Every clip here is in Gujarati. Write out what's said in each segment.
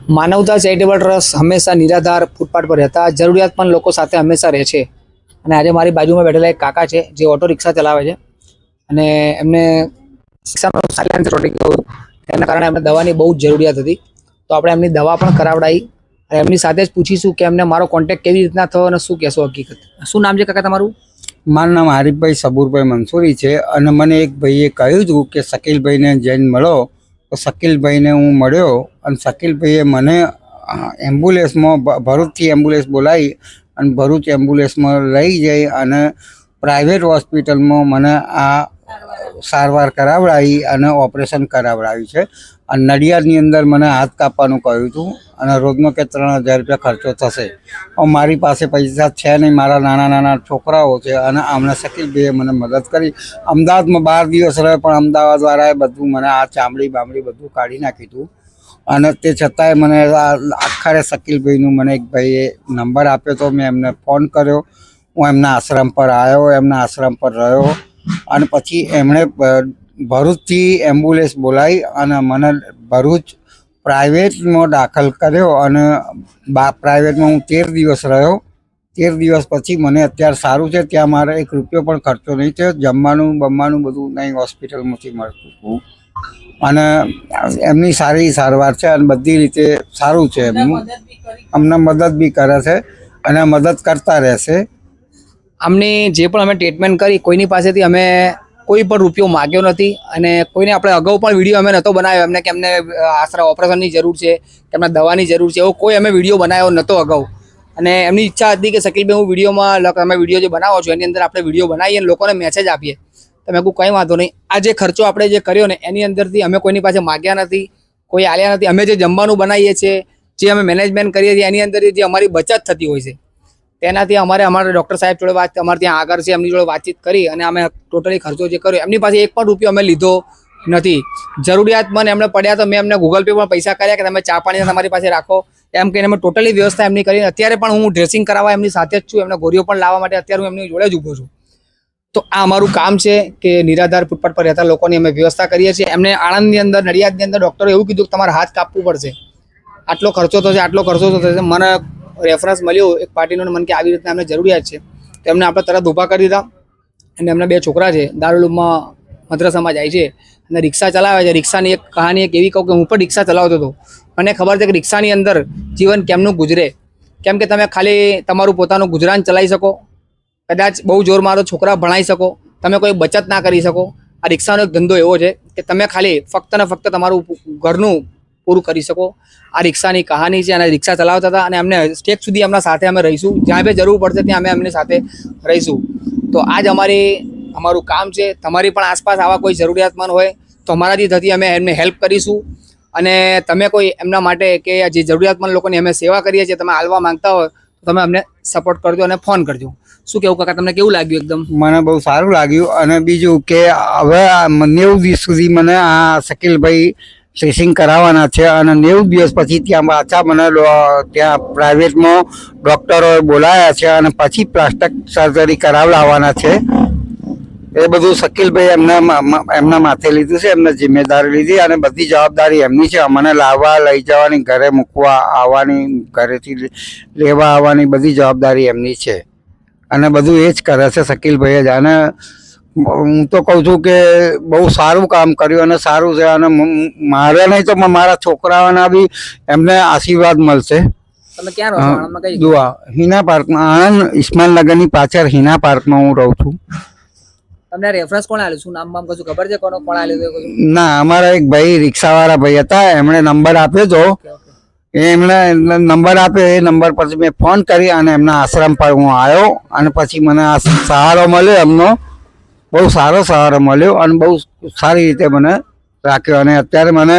માનવતા ચેરિટેબલ ટ્રસ્ટ હંમેશા નિરાધાર ફૂટપાથ પર રહેતા જરૂરિયાતમંદ લોકો સાથે હંમેશા રહે છે. અને આજે મારી બાજુમાં બેઠેલા એક કાકા છે જે ઓટો રિક્ષા ચલાવે છે અને એમને શિક્ષાનો સાયલેન્સ રોટિંગ એના કારણે એમને દવાની બહુ જ જરૂરિયાત હતી. તો આપણે એમની દવા પણ કરાવડાવી અને એમની સાથે જ પૂછીશું કે એમને મારો કોન્ટેક્ટ કેવી રીતના થયો અને શું કહેશો હકીકત. શું નામ છે કાકા તમારું? મારું નામ હરીફભાઈ સબુરભાઈ મંસૂરી છે અને મને એક ભાઈએ કહ્યું હતું કે શકીલભાઈને જઈને મળો. તો શકીલભાઈને હું મળ્યો અને શકીલભાઈએ મને એમ્બ્યુલન્સમાં ભરૂચથી એમ્બ્યુલન્સ બોલાવી અને ભરૂચ એમ્બ્યુલન્સમાં લઈ જઈ અને પ્રાઇવેટ હોસ્પિટલમાં મને આ સારવાર કરાવડાવી અને ઓપરેશન કરાવડાવ્યું છે. અને નડિયાદની અંદર મને હાથ કાપવાનું કહ્યું હતું અને રોજનો કે 3000 રૂપિયા ખર્ચો થશે. મારી પાસે પૈસા છે નહીં, મારા નાના નાના છોકરાઓ છે અને આમના શકીલભાઈએ મને મદદ કરી. અમદાવાદમાં 12 દિવસ રહ્યો પણ અમદાવાદવાળાએ બધું મને આ ચામડી બામડી બધું કાઢી નાખ્યું હતું. અને તે છતાંય મને આખરે શકીલભાઈનું મને એક ભાઈએ નંબર આપ્યો હતો. મેં એમને ફોન કર્યો, હું એમના આશ્રમ પર આવ્યો, એમના આશ્રમ પર રહ્યો અને પછી એમણે ભરૂચથી એમ્બ્યુલન્સ બોલાવી અને મને ભરૂચ પ્રાઇવેટમાં દાખલ કર્યો અને પ્રાઇવેટમાં હું 13 દિવસ રહ્યો. 13 દિવસ પછી મને અત્યારે સારું છે. ત્યાં મારે 1 રૂપિયો પણ ખર્ચો નહીં થયો. જમવાનું બમવાનું બધું નહીં હોસ્પિટલમાંથી મળતું હતું અને એમની સારી સારવાર છે અને બધી રીતે સારું છે. અમને મદદ બી કરે છે અને મદદ કરતા રહેશે. આમની જે પણ અમે ટ્રીટમેન્ટ કરી કોઈની પાસેથી અમે કોઈ પણ રૂપિયો માગ્યો નથી અને કોઈને આપણે અગાઉ પણ વિડીયો અમે નહોતો બનાવ્યો એમને કે એમને આશરા ઓપરેશનની જરૂર છે કે એમને દવાની જરૂર છે, એવો કોઈ અમે વિડીયો બનાવ્યો નહોતો અગાઉ. અને એમની ઈચ્છા હતી કે શકીલભાઈ હું વિડીયોમાં તમે વિડીયો જે બનાવો છો એની અંદર આપણે વિડીયો બનાવીએ અને લોકોને મેસેજ આપીએ. તમે કહું કંઈ વાંધો નહીં. આ જે ખર્ચો આપણે જે કર્યો ને એની અંદરથી અમે કોઈની પાસે માગ્યા નથી, કોઈ આલ્યા નથી. અમે જે જમવાનું બનાવીએ છીએ, જે અમે મેનેજમેન્ટ કરીએ છીએ એની અંદર જે અમારી બચત થતી હોય છે તેનાથી અમારા ડૉક્ટર સાહેબ જોડે વાત, અમારે ત્યાં આગળ છે એમની જોડે વાતચીત કરી અને અમે ટોટલી ખર્ચો જે કર્યો એમની પાસે 1 પણ રૂપિયો અમે લીધો નથી. જરૂરિયાતમંદ એમને પડ્યા તો મેં એમને ગૂગલ પે પણ પૈસા કર્યા કે તમે ચા પાણી તમારી પાસે રાખો એમ કહીને અમે ટોટલી વ્યવસ્થા એમની કરીને અત્યારે પણ હું ડ્રેસિંગ કરાવવા એમની સાથે જ છું. એમને ગોળીઓ પણ લાવવા માટે અત્યારે હું એમની જોડે જ ઊભો છું. તો આ અમારું કામ છે કે નિરાધાર ફૂટપાથ પર રહેતા લોકોની અમે વ્યવસ્થા કરીએ છીએ. એમને આણંદની અંદર, નડિયાદની અંદર ડૉક્ટરે એવું કીધું કે તમારે હાથ કાપવું પડશે, આટલો ખર્ચો થશે, આટલો ખર્ચો થશે. મને રેફરન્સ મળ્યો એક પાર્ટીનો, મને કે આવી રીતના એમને જરૂરિયાત છે તો એમને આપણે તરત ઊભા કરી દીધા. અને એમના 2 છોકરા છે, દારૂલુમાં મદ્રસામાં જાય છે અને રિક્ષા ચલાવે છે. રિક્ષાની એક કહાની એક એવી કહું કે હું પણ રિક્ષા ચલાવતો હતો. મને ખબર છે કે રિક્ષાની અંદર જીવન કેમનું ગુજરે, કેમ કે તમે ખાલી તમારું પોતાનું ગુજરાન ચલાવી શકો, કદાચ બહુ જોર મારો છોકરા ભણાવી શકો, તમે કોઈ બચત ના કરી શકો. આ રિક્ષાનો એક ધંધો એવો છે કે તમે ખાલી ફક્ત ને ફક્ત તમારું ઘરનું પૂરું કરી શકો. આ રિક્ષાની કહાની છે અને રિક્ષા ચલાવતા હતા અને અમને સ્ટેજ સુધી એમના સાથે અમે રહીશું. જ્યાં બી જરૂર પડશે ત્યાં અમે એમની સાથે રહીશું. તો આ જ અમારું કામ છે. તમારી પણ આસપાસ આવા કોઈ જરૂરિયાતમંદ હોય તો અમારાથી થતી અમે એમને હેલ્પ કરીશું. અને તમે કોઈ એમના માટે કે જે જરૂરિયાતમંદ લોકોની અમે સેવા કરીએ છીએ તમે હાલવા માંગતા હોય તો તમે અમને સપોર્ટ કરજો અને ફોન કરજો. શું કહેવું કાકા, તમને કેવું લાગ્યું? એકદમ મને બહુ સારું લાગ્યું. અને બીજું કે હવે 90 દિવસ સુધી મને આ શકીલભાઈ ડ્રેસિંગ કરાવવાના છે અને 90 દિવસ પછી ત્યાં પાછા મને ત્યાં પ્રાઇવેટમાં ડૉક્ટરોએ બોલાવ્યા છે અને પછી પ્લાસ્ટિક સર્જરી કરાવડાવવાના છે. એ બધું શકીલભાઈ એમના માથે લીધું છે, એમને જિમ્મેદારી લીધી અને બધી જવાબદારી એમની છે. મને લાવવા, લઈ જવાની, ઘરે મૂકવા આવવાની, ઘરેથી લેવા આવવાની બધી જવાબદારી એમની છે અને બધું એ જ કરે છે શકીલભાઈ જ. અને હું તો કહું છું કે બહુ સારું કામ કર્યું અને સારું છે. અને મારે નહીં તો મારા છોકરાઓના બી એમને આશીર્વાદ મળશે. તમે ક્યાં રહો છો? આણંદમાં કઈ? દુઆ હિના પાર્કમાં, આણંદ ઇસ્માઇલનગરની પાછળ હિના પાર્કમાં હું રહું છું. તમને રેફરન્સ કોણ આલ્યું? શું નામ બામ કશું ખબર છે કોણ આલ્યું? ના, અમારા એક ભાઈ રિક્ષાવાળા ભાઈ હતા, એમણે નંબર આપ્યો હતો. એમણે નંબર આપ્યો, એ નંબર પછી મેં ફોન કરી અને એમના આશ્રમ પર હું આવ્યો અને પછી મને આ સહારો મળ્યો. એમનો બહુ સારો સહારો મળ્યો અને બહુ સારી રીતે મને રાખ્યો અને અત્યારે મને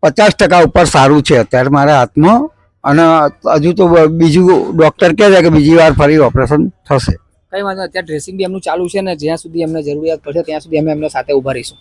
50% ઉપર સારું છે અત્યારે મારા હાથમાં. અને હજુ તો બીજું ડૉક્ટર કહે છે કે બીજી વાર ફરી ઓપરેશન થશે. કંઈ વાંધો, અત્યારે ડ્રેસિંગ બી એમનું ચાલુ છે ને જ્યાં સુધી એમને જરૂરિયાત પડશે ત્યાં સુધી અમે એમના સાથે ઊભા રહીશું.